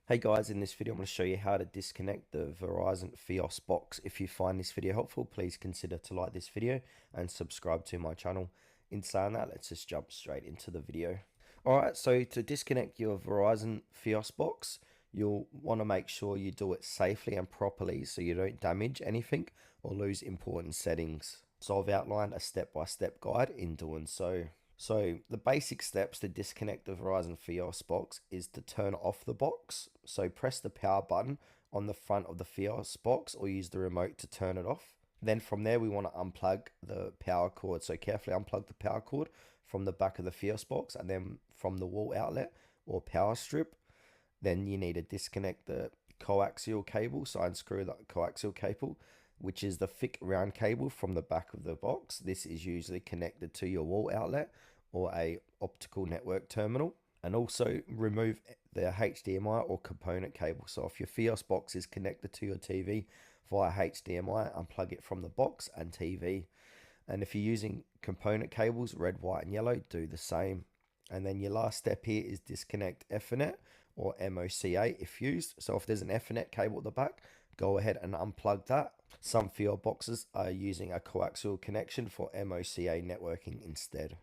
Hey guys, in this video I'm going to show you how to disconnect the Verizon Fios box. If you find this video helpful, please consider to like this video and subscribe to my channel. In saying that, let's just jump straight into the video. Alright, so to disconnect your Verizon Fios box, you'll want to make sure you do it safely and properly so you don't damage anything or lose important settings. So I've outlined a step-by-step guide in doing so. So the basic steps to disconnect the Verizon Fios box is to turn off the box. So press the power button on the front of the Fios box or use the remote to turn it off. Then from there we want to unplug the power cord. So carefully unplug the power cord from the back of the Fios box and then from the wall outlet or power strip. Then you need to disconnect the coaxial cable. So unscrew the coaxial cable, which is the thick round cable from the back of the box. This is usually connected to your wall outlet or a optical network terminal. And also remove the HDMI or component cable. So if your Fios box is connected to your TV via HDMI, unplug it from the box and TV. And if you're using component cables, red, white, and yellow, do the same. And then your last step here is disconnect Ethernet or MOCA if used. So if there's an Ethernet cable at the back, go ahead and unplug that. Some Fios boxes are using a coaxial connection for MOCA networking instead.